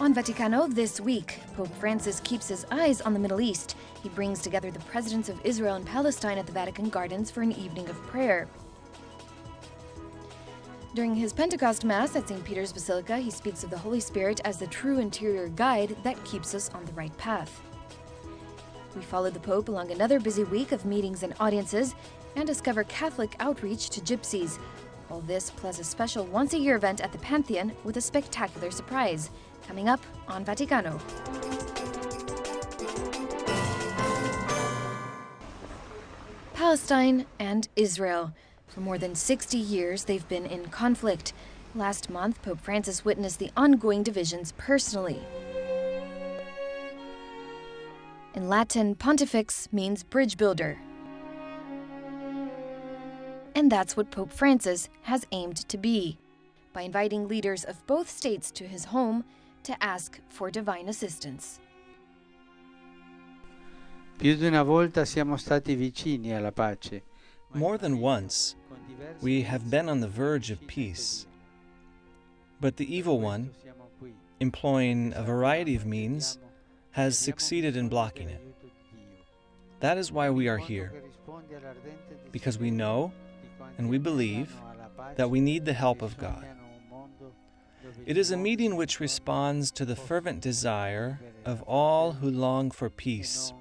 On Vaticano this week, Pope Francis keeps his eyes on the Middle East. He brings together the presidents of Israel and Palestine at the Vatican Gardens for an evening of prayer. During his Pentecost Mass at St. Peter's Basilica, he speaks of the Holy Spirit as the true interior guide that keeps us on the right path. We follow the Pope along another busy week of meetings and audiences and discover Catholic outreach to gypsies. All this plus a special once-a-year event at the Pantheon with a spectacular surprise. Coming up on Vaticano. Palestine and Israel. For more than 60 years, they've been in conflict. Last month, Pope Francis witnessed the ongoing divisions personally. In Latin, pontifex means bridge builder. And that's what Pope Francis has aimed to be, by inviting leaders of both states to his home to ask for divine assistance. Più di una volta siamo stati vicini alla pace. More than once, we have been on the verge of peace. But the evil one, employing a variety of means, has succeeded in blocking it. That is why we are here, because we know and we believe that we need the help of God. It is a meeting which responds to the fervent desire of all who long for peace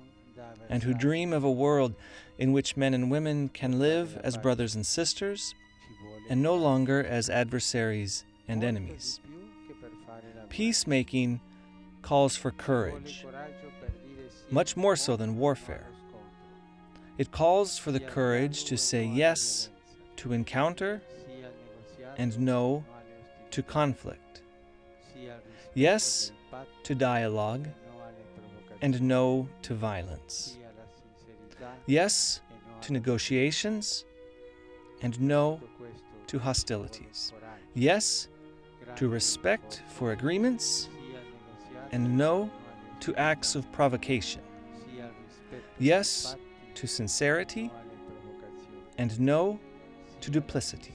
and who dream of a world in which men and women can live as brothers and sisters and no longer as adversaries and enemies. Peacemaking calls for courage, much more so than warfare. It calls for the courage to say yes to encounter and no to conflict. Yes to dialogue and no to violence. Yes to negotiations and no to hostilities. Yes to respect for agreements and no to acts of provocation. Yes to sincerity and no to duplicity.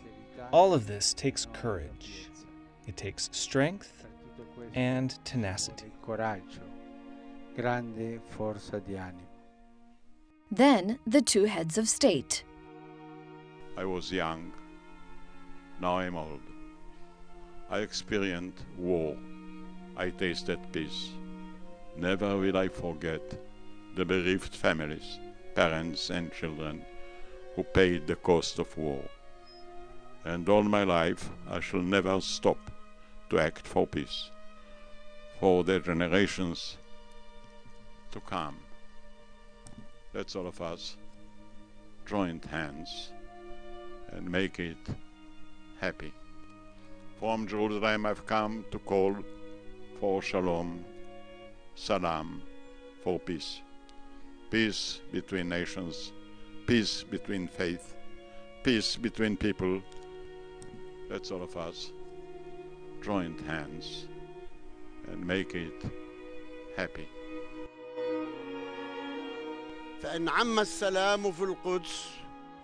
All of this takes courage. It takes strength and tenacity. Then the two heads of state. I was young, now I'm old. I experienced war. I tasted peace. Never will I forget the bereaved families, parents and children who paid the cost of war. And all my life I shall never stop to act for peace, for the generations to come. Let's all of us join hands and make it happy. From Jerusalem I've come to call for shalom, salam, for peace. Peace between nations, peace between faith, peace between people. Let's all of us join hands and make it happy.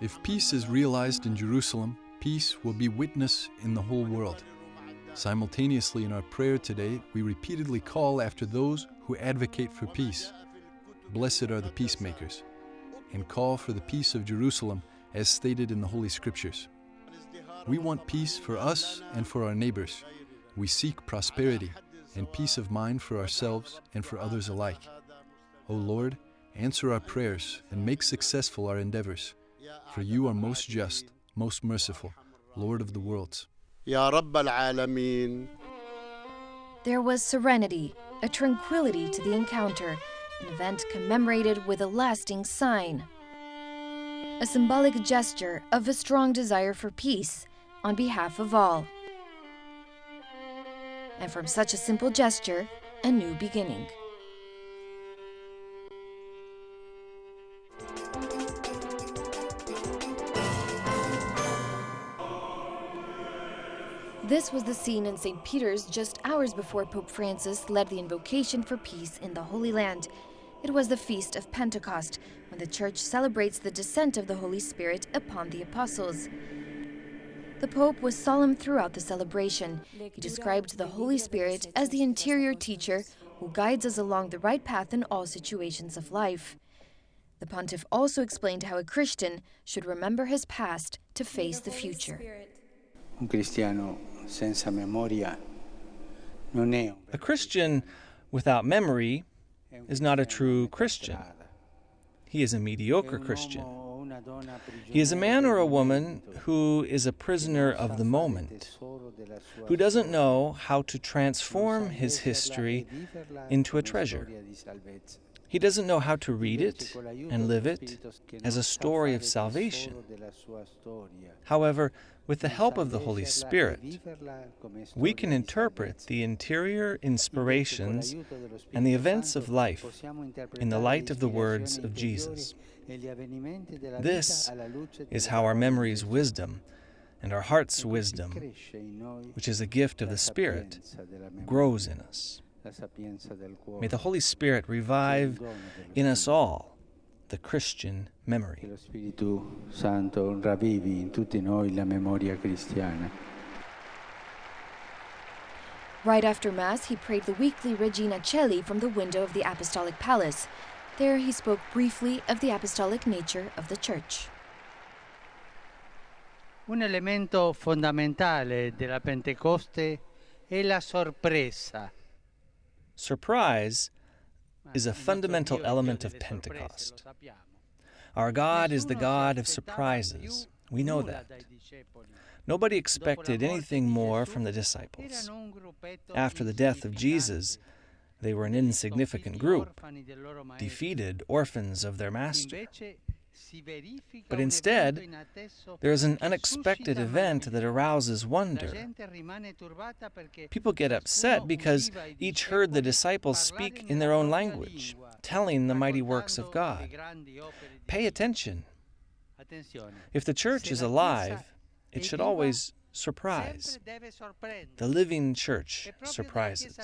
If peace is realized in Jerusalem, peace will be witness in the whole world. Simultaneously in our prayer today, we repeatedly call after those who advocate for peace. Blessed are the peacemakers, and call for the peace of Jerusalem as stated in the Holy Scriptures. We want peace for us and for our neighbors. We seek prosperity and peace of mind for ourselves and for others alike. O Lord, answer our prayers and make successful our endeavors. For you are most just, most merciful, Lord of the worlds. There was serenity, a tranquility to the encounter, an event commemorated with a lasting sign. A symbolic gesture of a strong desire for peace on behalf of all. And from such a simple gesture, a new beginning. This was the scene in St. Peter's just hours before Pope Francis led the invocation for peace in the Holy Land. It was the feast of Pentecost, when the Church celebrates the descent of the Holy Spirit upon the apostles. The Pope was solemn throughout the celebration. He described the Holy Spirit as the interior teacher who guides us along the right path in all situations of life. The pontiff also explained how a Christian should remember his past to face the future. Un cristiano senza memoria non è un A Christian without memory is not a true Christian. He is a mediocre Christian. He is a man or a woman who is a prisoner of the moment, who doesn't know how to transform his history into a treasure. He doesn't know how to read it and live it as a story of salvation. However, with the help of the Holy Spirit, we can interpret the interior inspirations and the events of life in the light of the words of Jesus. This is how our memory's wisdom and our heart's wisdom, which is a gift of the Spirit, grows in us. May the Holy Spirit revive in us all the Christian memory. Che lo Spirito Santo ravvivi in tutti noi la memoria cristiana. Right after Mass, he prayed the weekly Regina Coeli from the window of the Apostolic Palace. There he spoke briefly of the apostolic nature of the Church. Un elemento fondamentale della Pentecoste è la sorpresa. Surprise is a fundamental element of Pentecost. Our God is the God of surprises. We know that. Nobody expected anything more from the disciples. After the death of Jesus, they were an insignificant group, defeated orphans of their master. But instead, there is an unexpected event that arouses wonder. People get upset because each heard the disciples speak in their own language, telling the mighty works of God. Pay attention. If the church is alive, it should always surprise. The living church surprises.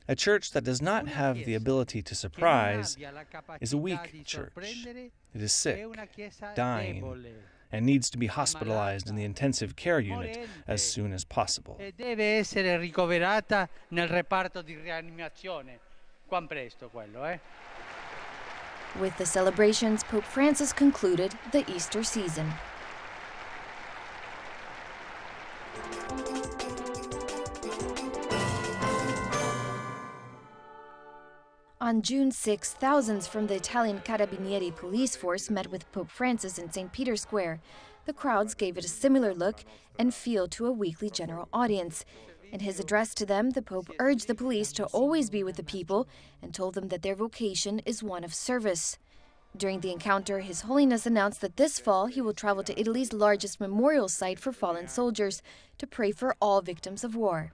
A church that does not have the ability to surprise is a weak church. It is sick, dying, and needs to be hospitalized in the intensive care unit as soon as possible. Deve essere ricoverata nel reparto di rianimazione. Quan presto quello, eh? With the celebrations, Pope Francis concluded the Easter season. On June 6, thousands from the Italian Carabinieri police force met with Pope Francis in St. Peter's Square. The crowds gave it a similar look and feel to a weekly general audience. In his address to them, the Pope urged the police to always be with the people and told them that their vocation is one of service. During the encounter, His Holiness announced that this fall he will travel to Italy's largest memorial site for fallen soldiers to pray for all victims of war.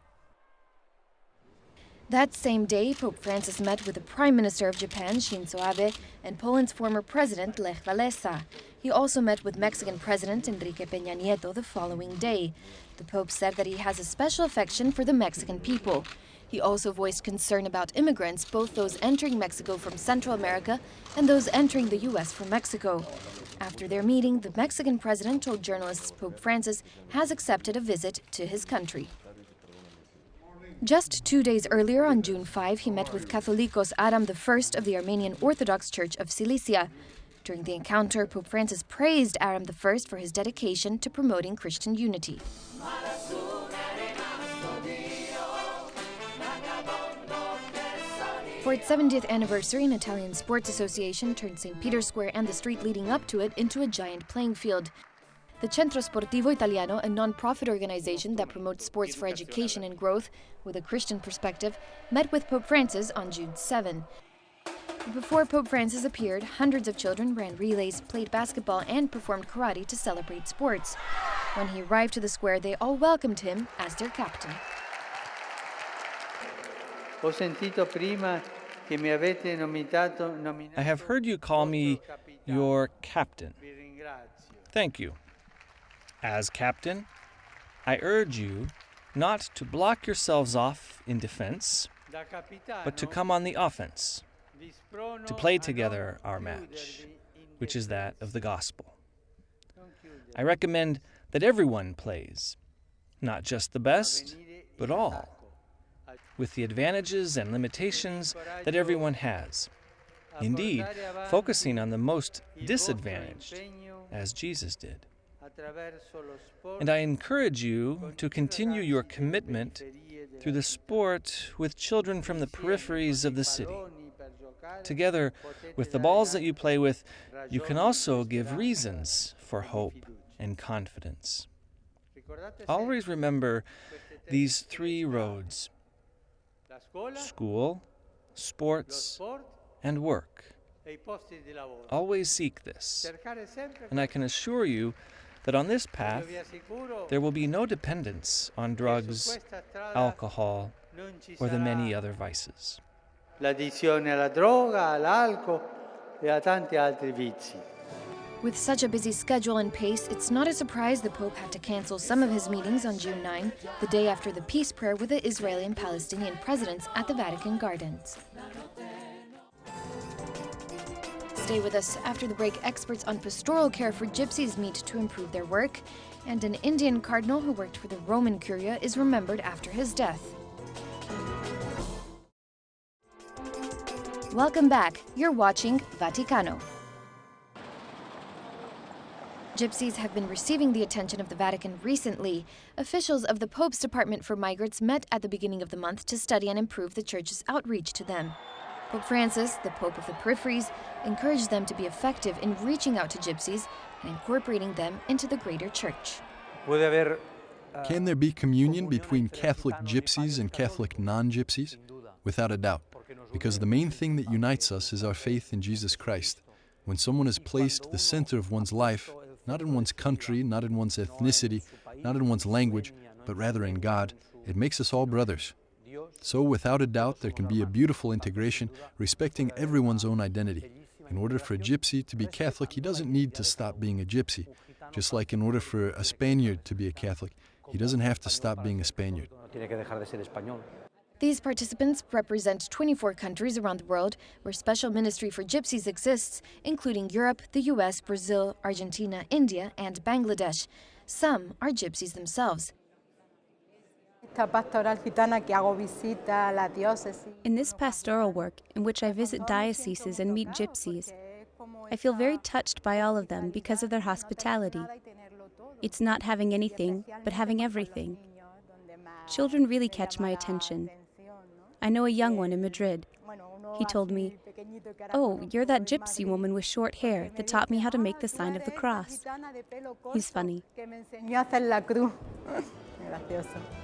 That same day, Pope Francis met with the Prime Minister of Japan, Shinzo Abe, and Poland's former president, Lech Walesa. He also met with Mexican President Enrique Peña Nieto the following day. The Pope said that he has a special affection for the Mexican people. He also voiced concern about immigrants, both those entering Mexico from Central America and those entering the U.S. from Mexico. After their meeting, the Mexican president told journalists Pope Francis has accepted a visit to his country. Just 2 days earlier, on June 5, he met with Catholicos Aram I of the Armenian Orthodox Church of Cilicia. During the encounter, Pope Francis praised Aram I for his dedication to promoting Christian unity. For its 70th anniversary, an Italian sports association turned St. Peter's Square and the street leading up to it into a giant playing field. The Centro Sportivo Italiano, a non-profit organization that promotes sports for education and growth with a Christian perspective, met with Pope Francis on June 7. Before Pope Francis appeared, hundreds of children ran relays, played basketball, and performed karate to celebrate sports. When he arrived to the square, they all welcomed him as their captain. I have heard you call me your captain. Thank you. As captain, I urge you not to block yourselves off in defense, but to come on the offense, to play together our match, which is that of the gospel. I recommend that everyone plays, not just the best, but all, with the advantages and limitations that everyone has. Indeed, focusing on the most disadvantaged, as Jesus did. And I encourage you to continue your commitment through the sport with children from the peripheries of the city. Together with the balls that you play with, you can also give reasons for hope and confidence. Always remember these three roads: school, sports, and work. Always seek this. And I can assure you that on this path, there will be no dependence on drugs, alcohol, or the many other vices. L'addizione alla droga, all'alcol e a tanti altri vizi. With such a busy schedule and pace, it's not a surprise the Pope had to cancel some of his meetings on June 9, the day after the peace prayer with the Israeli and Palestinian presidents at the Vatican Gardens. Stay with us. After the break, experts on pastoral care for gypsies meet to improve their work, and an Indian cardinal who worked for the Roman Curia is remembered after his death. Welcome back. You're watching Vaticano. Gypsies have been receiving the attention of the Vatican recently. Officials of the Pope's Department for Migrants met at the beginning of the month to study and improve the Church's outreach to them. Pope Francis, the Pope of the peripheries, encouraged them to be effective in reaching out to gypsies and incorporating them into the greater Church. Can there be communion between Catholic gypsies and Catholic non-gypsies? Without a doubt, because the main thing that unites us is our faith in Jesus Christ. When someone is placed at the center of one's life, not in one's country, not in one's ethnicity, not in one's language, but rather in God, it makes us all brothers. So without a doubt, there can be a beautiful integration, respecting everyone's own identity. In order for a gypsy to be Catholic, he doesn't need to stop being a gypsy. Just like in order for a Spaniard to be a Catholic, he doesn't have to stop being a Spaniard. These participants represent 24 countries around the world where special ministry for gypsies exists, including Europe, the US, Brazil, Argentina, India, and Bangladesh. Some are gypsies themselves. In this pastoral work, in which I visit dioceses and meet gypsies, I feel very touched by all of them because of their hospitality. It's not having anything, but having everything. Children really catch my attention. I know a young one in Madrid. He told me, "Oh, you're that gypsy woman with short hair that taught me how to make the sign of the cross." He's funny.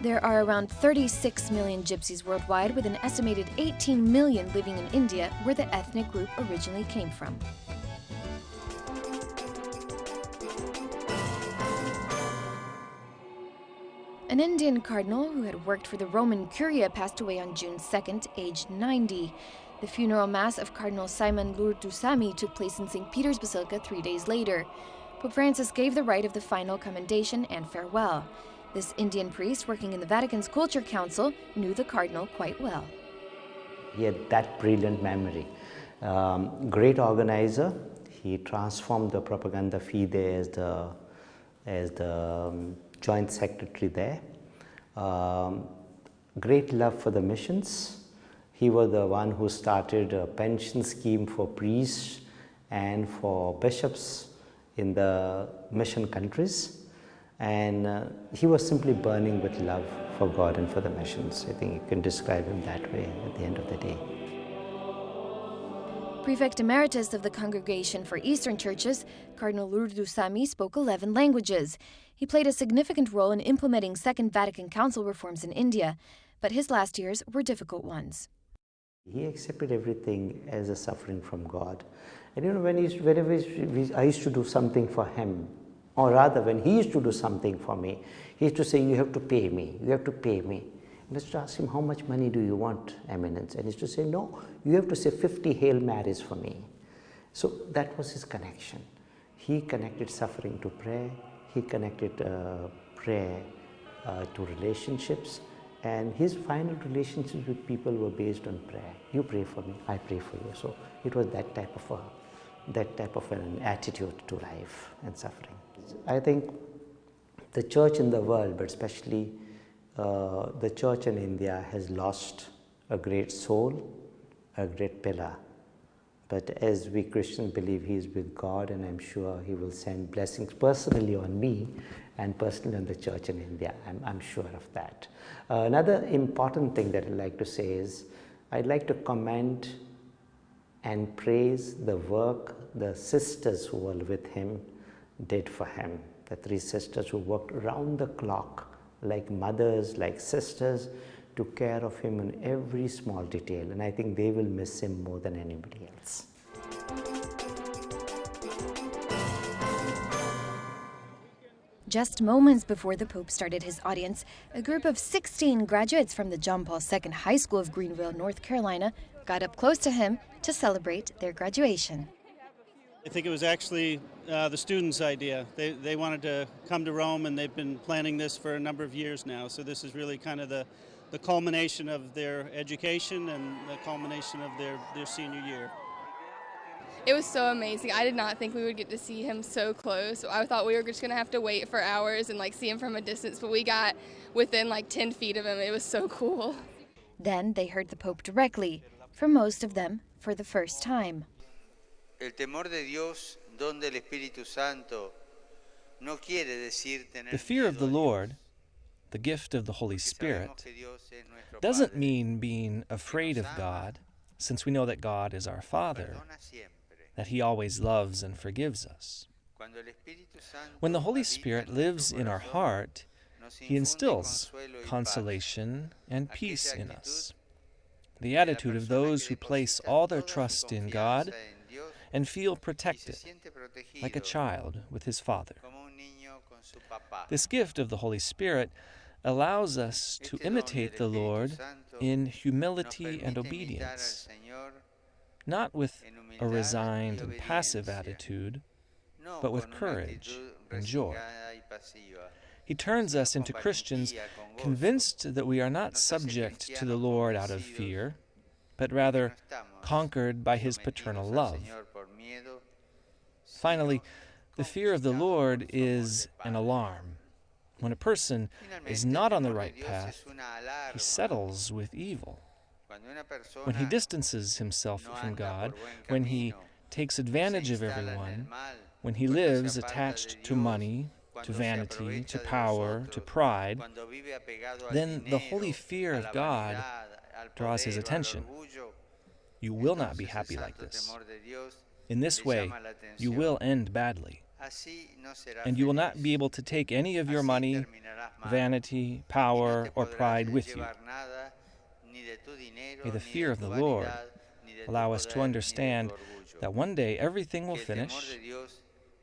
There are around 36 million gypsies worldwide, with an estimated 18 million living in India, where the ethnic group originally came from. An Indian cardinal who had worked for the Roman Curia passed away on June 2nd, aged 90. The funeral mass of Cardinal Simon Lourdusamy took place in St. Peter's Basilica 3 days later. Pope Francis gave the rite of the final commendation and farewell. This Indian priest, working in the Vatican's Culture Council, knew the cardinal quite well. He had that brilliant memory. Great organizer. He transformed the Propaganda Fide as the joint secretary there. Great love for the missions. He was the one who started a pension scheme for priests and for bishops in the mission countries. And he was simply burning with love for God and for the missions. I think you can describe him that way at the end of the day. Prefect Emeritus of the Congregation for Eastern Churches, Cardinal Lourdusamy spoke 11 languages. He played a significant role in implementing Second Vatican Council reforms in India, but his last years were difficult ones. He accepted everything as a suffering from God. And whenever I used to do something for him, or rather when he used to do something for me, he used to say, "You have to pay me, you have to pay me." And I used to ask him, "How much money do you want, Eminence?" And he used to say, "No, you have to say 50 Hail Marys for me." So that was his connection. He connected suffering to prayer, he connected prayer to relationships, and his final relationships with people were based on prayer. You pray for me, I pray for you. So it was that type of an attitude to life and suffering. I think the church in the world, but especially the church in India, has lost a great soul, a great pillar. But as we Christians believe he is with God, and I'm sure he will send blessings personally on me and personally on the church in India. I'm sure of that. Another important thing that I'd like to say is I'd like to commend and praise the work the sisters who were with him did for him. The 3 sisters who worked round the clock like mothers, like sisters, took care of him in every small detail, and I think they will miss him more than anybody else. Just moments before the Pope started his audience, a group of 16 graduates from the John Paul II High School of Greenville, North Carolina, got up close to him to celebrate their graduation. I think it was actually the students' idea. They wanted to come to Rome, and they've been planning this for a number of years now. So this is really kind of the culmination of their education and the culmination of their senior year. It was so amazing. I did not think we would get to see him so close. I thought we were just going to have to wait for hours and see him from a distance, but we got within 10 feet of him. It was so cool. Then they heard the Pope directly, for most of them for the first time. El temor de Dios, don del Espíritu Santo, no quiere decir tener The fear of the Lord, the gift of the Holy Spirit, doesn't mean being afraid of God, since we know that God is our Father, that He always loves and forgives us. When the Holy Spirit lives in our heart, He instills consolation and peace in us. The attitude of those who place all their trust in God and feel protected, like a child with his Father. This gift of the Holy Spirit allows us to imitate the Lord in humility and obedience, not with a resigned and passive attitude, but with courage and joy. He turns us into Christians convinced that we are not subject to the Lord out of fear, but rather conquered by His paternal love. Finally, the fear of the Lord is an alarm. When a person is not on the right path, he settles with evil. When he distances himself from God, when he takes advantage of everyone, when he lives attached to money, to vanity, to power, to pride, then the holy fear of God draws his attention. You will not be happy like this. In this way, you will end badly. And you will not be able to take any of your money, vanity, power, or pride with you. May the fear of the Lord allow us to understand that one day everything will finish,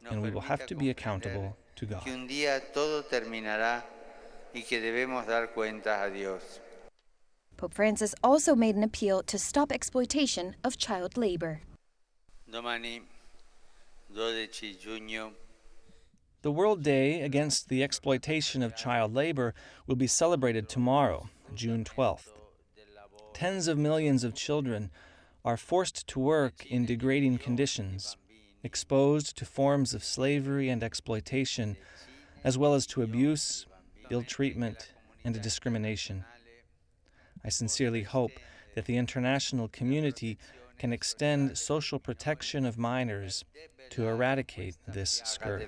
and we will have to be accountable to God. Pope Francis also made an appeal to stop exploitation of child labor. The World Day Against the Exploitation of Child Labor will be celebrated tomorrow, June 12th. Tens of millions of children are forced to work in degrading conditions, exposed to forms of slavery and exploitation, as well as to abuse, ill treatment, and discrimination. I sincerely hope that the international community can extend social protection of minors to eradicate this scourge.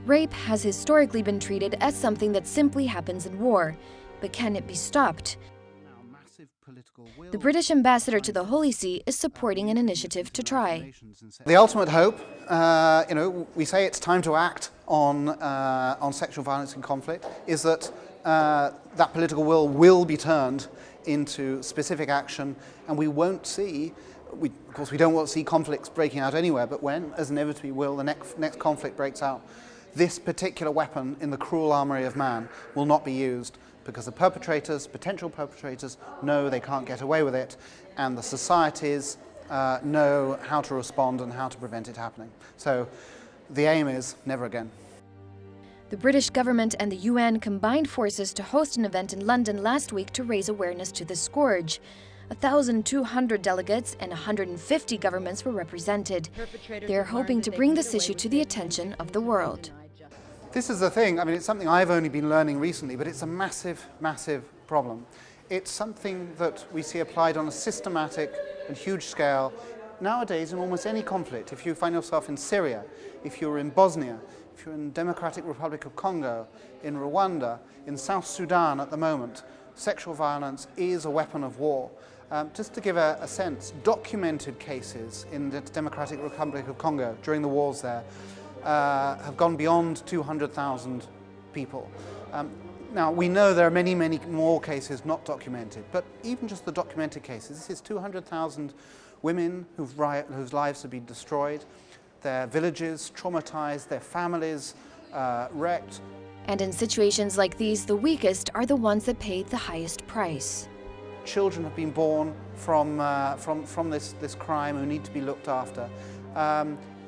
Rape has historically been treated as something that simply happens in war, but can it be stopped? The British ambassador to the Holy See is supporting an initiative to try. The ultimate hope, we say it's time to act on sexual violence and conflict, is that that political will be turned into specific action, and we won't see, of course we don't want to see conflicts breaking out anywhere, but when, as inevitably will, the next conflict breaks out, this particular weapon in the cruel armory of man will not be used, because the perpetrators, potential perpetrators, know they can't get away with it, and the societies know how to respond and how to prevent it happening. So the aim is never again. The British government and the UN combined forces to host an event in London last week to raise awareness to the scourge. 1,200 delegates and 150 governments were represented. They're hoping to bring this issue to the attention of the world. This is the thing, I mean, it's something I've only been learning recently, but it's a massive, massive problem. It's something that we see applied on a systematic and huge scale nowadays in almost any conflict. If you find yourself in Syria, if you're in Bosnia, if you're in Democratic Republic of Congo, in Rwanda, in South Sudan at the moment, sexual violence is a weapon of war. Just to give a sense, documented cases in the Democratic Republic of Congo during the wars there have gone beyond 200,000 people. Now, we know there are many, many more cases not documented, but even just the documented cases, this is 200,000 women whose lives have been destroyed, their villages traumatized, their families wrecked. And in situations like these, the weakest are the ones that pay the highest price. Children have been born from this crime who need to be looked after.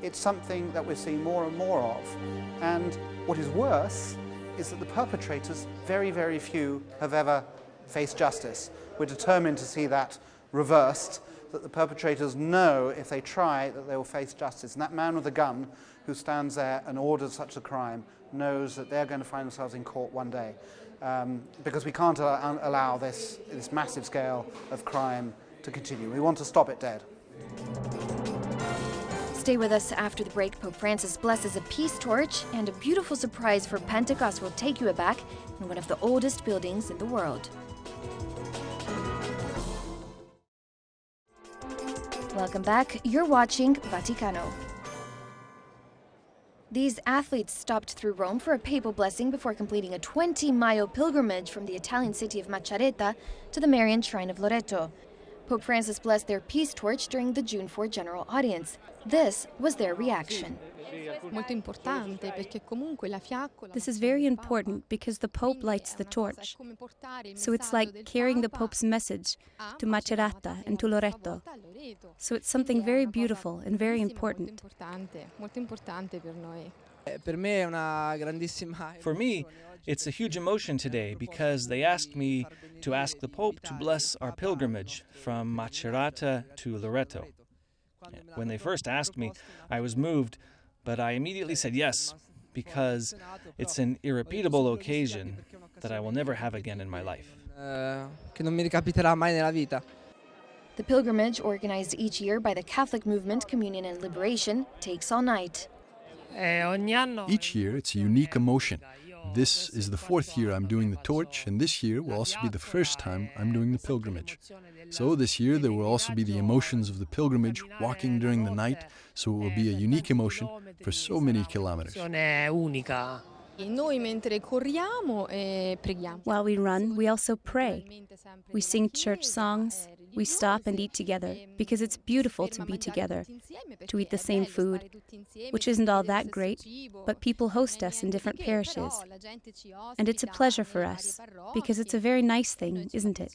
It's something that we're seeing more and more of. And what is worse is that the perpetrators, very, very few, have ever faced justice. We're determined to see that reversed, that the perpetrators know if they try that they will face justice. And that man with a gun who stands there and orders such a crime knows that they're going to find themselves in court one day. Because we can't allow this massive scale of crime to continue. We want to stop it dead. Stay with us after the break. Pope Francis blesses a peace torch, and a beautiful surprise for Pentecost will take you aback in one of the oldest buildings in the world. Welcome back. You're watching Vaticano. These athletes stopped through Rome for a papal blessing before completing a 20-mile pilgrimage from the Italian city of Macerata to the Marian Shrine of Loreto. Pope Francis blessed their peace torch during the June 4 general audience. This was their reaction. This is very important because the Pope lights the torch. So it's like carrying the Pope's message to Macerata and to Loreto. So it's something very beautiful and very important. For me, it's a huge emotion today because they asked me to ask the Pope to bless our pilgrimage from Macerata to Loreto. When they first asked me, I was moved, but I immediately said yes, because it's an irrepeatable occasion that I will never have again in my life. The pilgrimage, organized each year by the Catholic movement Communion and Liberation, takes all night. Each year it's a unique emotion. This is the 4th year I'm doing the torch, and this year will also be the first time I'm doing the pilgrimage. So this year there will also be the emotions of the pilgrimage, walking during the night, so it will be a unique emotion for so many kilometers. While we run, we also pray. We sing church songs. We stop and eat together because it's beautiful to be together, to eat the same food, which isn't all that great, but people host us in different parishes. And it's a pleasure for us because it's a very nice thing, isn't it?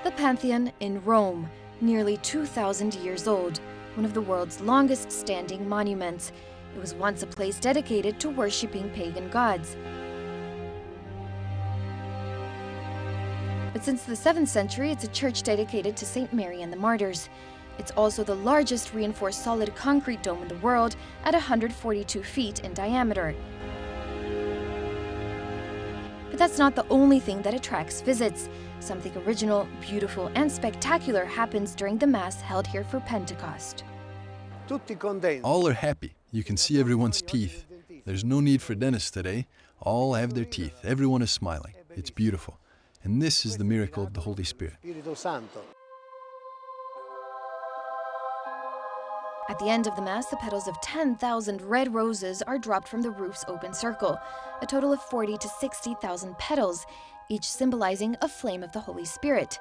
The Pantheon in Rome, nearly 2,000 years old, one of the world's longest-standing monuments. It was once a place dedicated to worshipping pagan gods. But since the 7th century, it's a church dedicated to St. Mary and the Martyrs. It's also the largest reinforced solid concrete dome in the world at 142 feet in diameter. But that's not the only thing that attracts visits. Something original, beautiful, and spectacular happens during the Mass held here for Pentecost. All are happy. You can see everyone's teeth. There's no need for dentists today. All have their teeth. Everyone is smiling. It's beautiful. And this is the miracle of the Holy Spirit. At the end of the Mass, the petals of 10,000 red roses are dropped from the roof's open circle, a total of 40,000 to 60,000 petals, each symbolizing a flame of the Holy Spirit.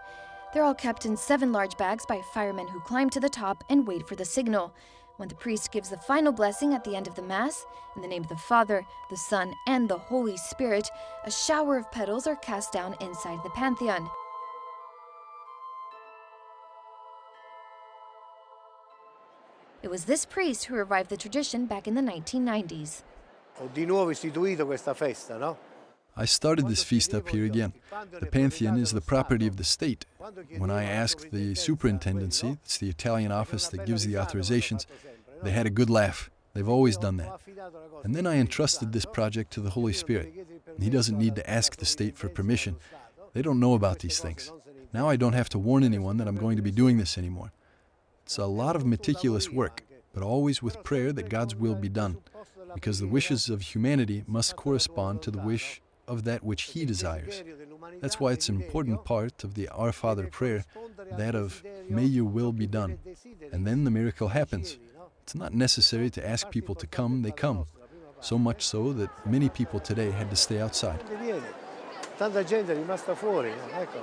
They're all kept in 7 large bags by firemen who climb to the top and wait for the signal. When the priest gives the final blessing at the end of the Mass, in the name of the Father, the Son, and the Holy Spirit, a shower of petals are cast down inside the Pantheon. It was this priest who revived the tradition back in the 1990s. I started this feast up here again. The Pantheon is the property of the state. When I asked the superintendency, it's the Italian office that gives the authorizations, they had a good laugh. They've always done that. And then I entrusted this project to the Holy Spirit. He doesn't need to ask the state for permission. They don't know about these things. Now I don't have to warn anyone that I'm going to be doing this anymore. It's a lot of meticulous work, but always with prayer that God's will be done, because the wishes of humanity must correspond to the wish of that which He desires. That's why it's an important part of the Our Father prayer, that of, may your will be done. And then the miracle happens. It's not necessary to ask people to come, they come. So much so that many people today had to stay outside. Tanta gente è rimasta fuori, ecco.